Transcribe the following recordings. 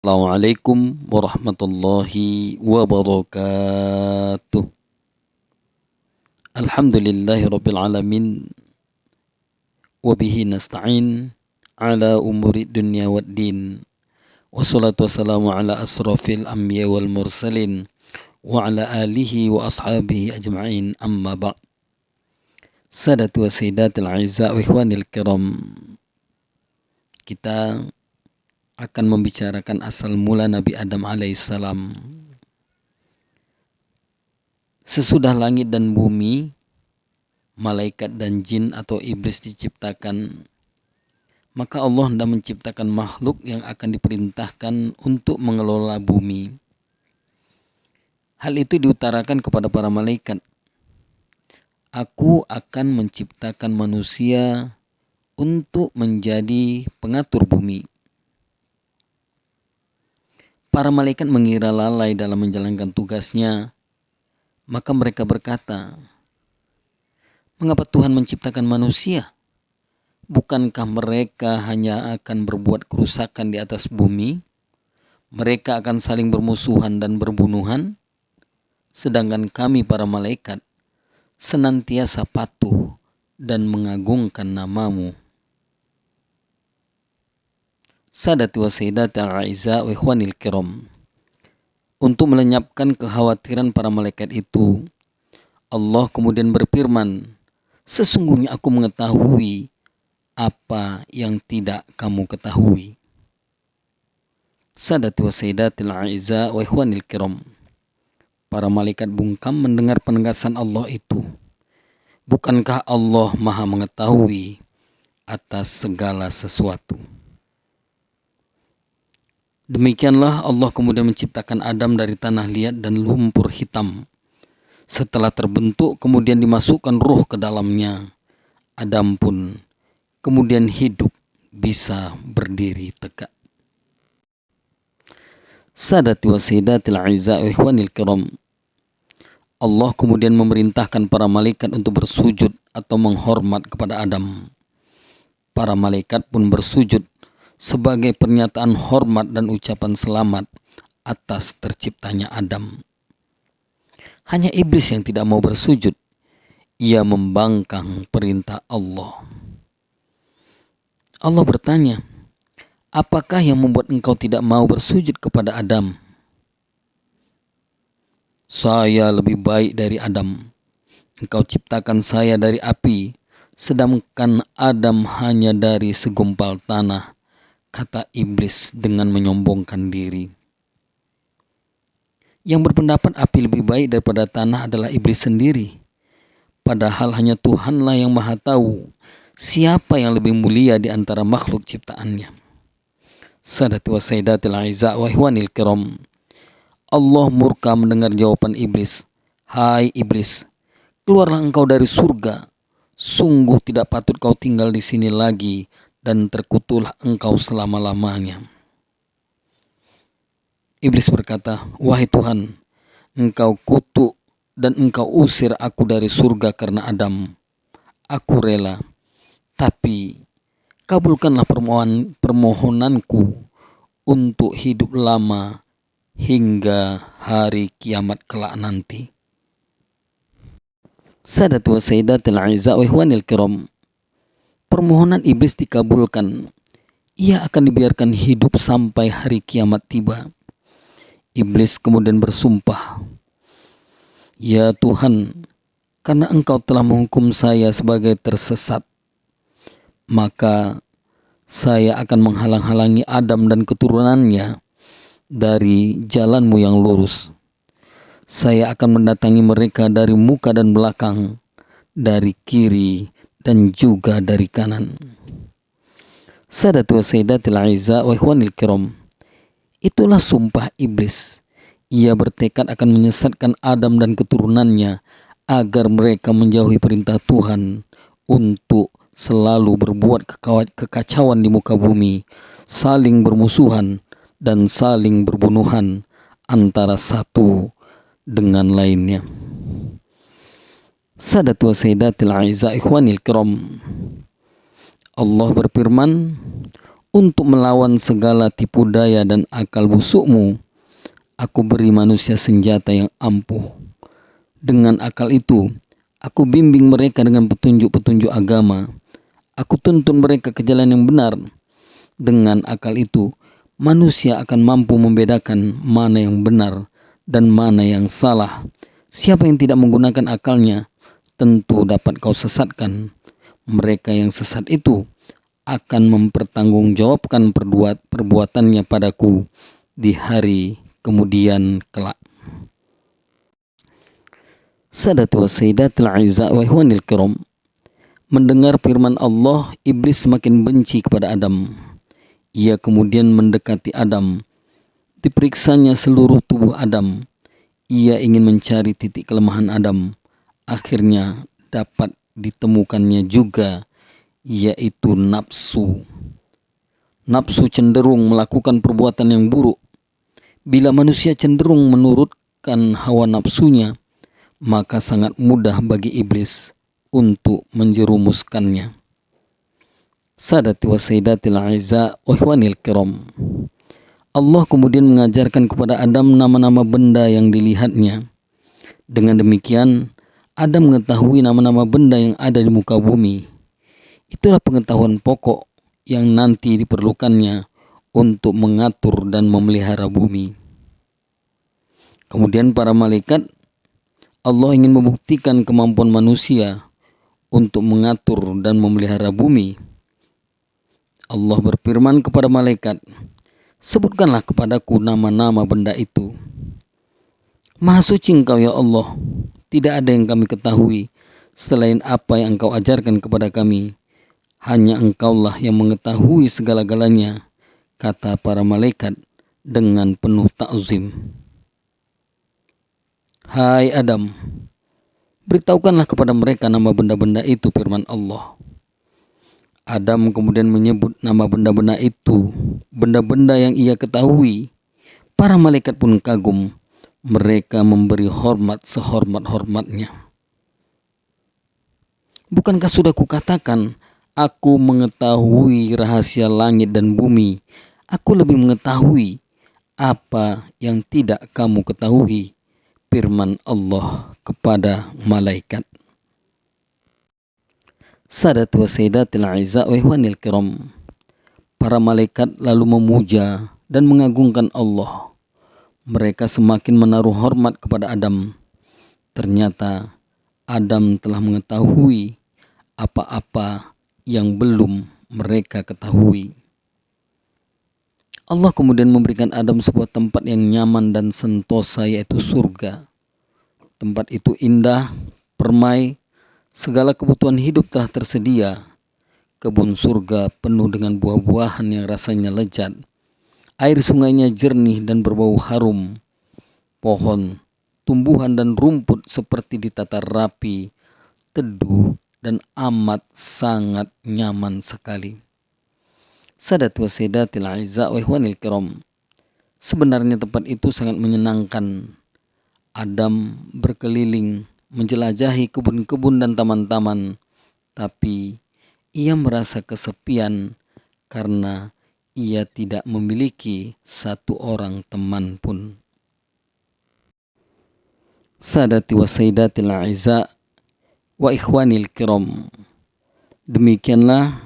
Assalamualaikum warahmatullahi wabarakatuh. Alhamdulillahi alamin. Wabihi nasta'in ala umuri dunya waddin. Wassalatu wassalamu ala asrafil anbiya wal mursalin wa ala alihi wa ashabihi ajma'in, amma ba'. Sadatu wa sayyidatil a'izza wa ikhwanil kiram, kita akan membicarakan asal mula Nabi Adam alaihissalam. Sesudah langit dan bumi, malaikat dan jin atau iblis diciptakan, maka Allah hendak menciptakan makhluk yang akan diperintahkan untuk mengelola bumi. Hal itu diutarakan kepada para malaikat. Aku akan menciptakan manusia untuk menjadi pengatur bumi. Para malaikat mengira lalai dalam menjalankan tugasnya, maka mereka berkata, mengapa Tuhan menciptakan manusia? Bukankah mereka hanya akan berbuat kerusakan di atas bumi? Mereka akan saling bermusuhan dan berbunuhan, sedangkan kami para malaikat senantiasa patuh dan mengagungkan namamu. Sadati wa sayyidati al-a'izza wa ikhwanil kiram. Untuk melenyapkan kekhawatiran para malaikat itu, Allah kemudian berfirman, sesungguhnya aku mengetahui apa yang tidak kamu ketahui. Sadati wa sayyidati al-a'izza wa ikhwanil kiram. Para malaikat bungkam mendengar penegasan Allah itu. Bukankah Allah maha mengetahui atas segala sesuatu? Demikianlah Allah kemudian menciptakan Adam dari tanah liat dan lumpur hitam. Setelah terbentuk kemudian dimasukkan ruh ke dalamnya. Adam pun kemudian hidup, bisa berdiri tegak. Sadati wa sayyidatil a'izza wa ikhwanil kiram. Allah kemudian memerintahkan para malaikat untuk bersujud atau menghormat kepada Adam. Para malaikat pun bersujud sebagai pernyataan hormat dan ucapan selamat atas terciptanya Adam. Hanya iblis yang tidak mau bersujud. Ia membangkang perintah Allah. Allah bertanya, apakah yang membuat engkau tidak mau bersujud kepada Adam? Saya lebih baik dari Adam. Engkau ciptakan saya dari api, sedangkan Adam hanya dari segumpal tanah, kata iblis dengan menyombongkan diri. Yang berpendapat api lebih baik daripada tanah adalah iblis sendiri. Padahal hanya Tuhanlah yang maha tahu siapa yang lebih mulia di antara makhluk ciptaannya. Sadati wa sayyidatil a'izza wa ikhwanil kiram. Allah murka mendengar jawaban iblis. Hai iblis, keluarlah engkau dari surga. Sungguh tidak patut kau tinggal di sini lagi dan terkutuklah engkau selama-lamanya. Iblis berkata, wahai Tuhan, engkau kutuk dan engkau usir aku dari surga karena Adam. Aku rela, tapi kabulkanlah permohonanku untuk hidup lama hingga hari kiamat kelak nanti. Sadati wa sayyidatil a'izza wa ikhwanil kiram. Permohonan iblis dikabulkan. Ia akan dibiarkan hidup sampai hari kiamat tiba. Iblis kemudian bersumpah, ya Tuhan, karena engkau telah menghukum saya sebagai tersesat, maka saya akan menghalang-halangi Adam dan keturunannya dari jalanmu yang lurus. Saya akan mendatangi mereka dari muka dan belakang, dari kiri dan juga dari kanan. Sadatu wa sayyidatil a'izza wa ikhwanil kiram. Itulah sumpah iblis. Ia bertekad akan menyesatkan Adam dan keturunannya agar mereka menjauhi perintah Tuhan untuk selalu berbuat kekacauan di muka bumi, saling bermusuhan dan saling berbunuhan antara satu dengan lainnya. Sadatu wa sayyidatil a'izza ikhwanil kiram. Allah berfirman, Untuk melawan segala tipu daya dan akal busukmu, aku beri manusia senjata yang ampuh. Dengan akal itu, aku bimbing mereka dengan petunjuk-petunjuk agama. Aku tuntun mereka ke jalan yang benar. Dengan akal itu, manusia akan mampu membedakan mana yang benar dan mana yang salah. Siapa yang tidak menggunakan akalnya, tentu dapat kau sesatkan. Mereka yang sesat itu akan mempertanggungjawabkan perbuatannya padaku di hari kemudian kelak. Sadatu wa sayyidatul a'izza wa ikhwanil kiram, mendengar firman Allah, iblis semakin benci kepada Adam. Ia kemudian mendekati Adam. Diperiksanya seluruh tubuh Adam. Ia ingin mencari titik kelemahan Adam. Akhirnya dapat ditemukannya juga, yaitu nafsu. Nafsu cenderung melakukan perbuatan yang buruk. Bila manusia cenderung menurutkan hawa nafsunya, maka sangat mudah bagi iblis untuk menjerumuskannya. Sadati wa sayyidatil a'izza wa ikhwanil kiram, Allah kemudian mengajarkan kepada Adam nama-nama benda yang dilihatnya. Dengan demikian, Adam mengetahui nama-nama benda yang ada di muka bumi. Itulah pengetahuan pokok yang nanti diperlukannya untuk mengatur dan memelihara bumi. Kemudian para malaikat, Allah ingin membuktikan kemampuan manusia untuk mengatur dan memelihara bumi. Allah berfirman kepada malaikat, sebutkanlah kepadaku nama-nama benda itu. Maha suci Engkau ya Allah, tidak ada yang kami ketahui selain apa yang Engkau ajarkan kepada kami. Hanya Engkaulah yang mengetahui segala-galanya, kata para malaikat dengan penuh ta'zim. Hai Adam, beritahukanlah kepada mereka nama benda-benda itu, firman Allah. Adam kemudian menyebut nama benda-benda itu, benda-benda yang ia ketahui. Para malaikat pun kagum, mereka memberi hormat sehormat-hormatnya. Bukankah sudah kukatakan, aku mengetahui rahasia langit dan bumi. Aku lebih mengetahui apa yang tidak kamu ketahui, firman Allah kepada malaikat. Sadatu wa sayyidatil a'izza wa ikhwanil kiram, para malaikat lalu memuja dan mengagungkan Allah. Mereka semakin menaruh hormat kepada Adam. Ternyata Adam telah mengetahui apa-apa yang belum mereka ketahui. Allah kemudian memberikan Adam sebuah tempat yang nyaman dan sentosa, yaitu surga. Tempat itu indah, permai, segala kebutuhan hidup telah tersedia. Kebun surga penuh dengan buah-buahan yang rasanya lezat. Air sungainya jernih dan berbau harum. Pohon, tumbuhan dan rumput seperti ditata rapi, teduh, dan amat sangat nyaman sekali. Sadatu wa sayyidatil a'izza wa ikhwanil kiram, sebenarnya tempat itu sangat menyenangkan. Adam berkeliling menjelajahi kebun-kebun dan taman-taman, tapi ia merasa kesepian karena ia tidak memiliki satu orang teman pun. Sadati wa sayyidatil a'izza wa ikhwanil kiram, demikianlah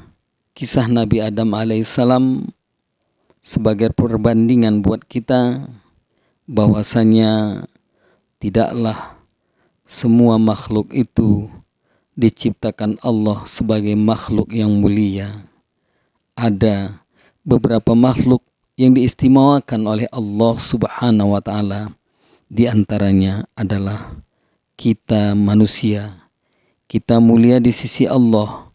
kisah Nabi Adam alaihissalam sebagai perbandingan buat kita, bahwasanya tidaklah semua makhluk itu diciptakan Allah sebagai makhluk yang mulia. Ada beberapa makhluk yang diistimewakan oleh Allah Subhanahu wa Ta'ala. Di antaranya adalah kita manusia. Kita mulia di sisi Allah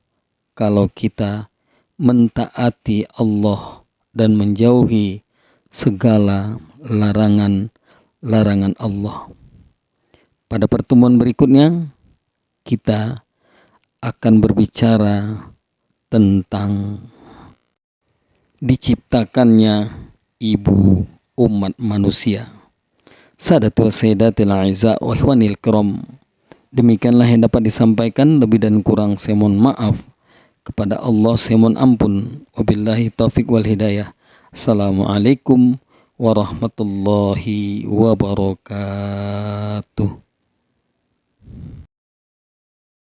kalau kita mentaati Allah dan menjauhi segala larangan-larangan Allah. Pada pertemuan berikutnya kita akan berbicara tentang diciptakannya ibu umat manusia. Sadatu wa sayyidatil a'izza wa ikhwanil kiram, demikianlah yang dapat disampaikan, lebih dan kurang saya mohon maaf. Kepada Allah saya mohon ampun. Wabillahi taufik wal hidayah. Assalamualaikum warahmatullahi wabarakatuh.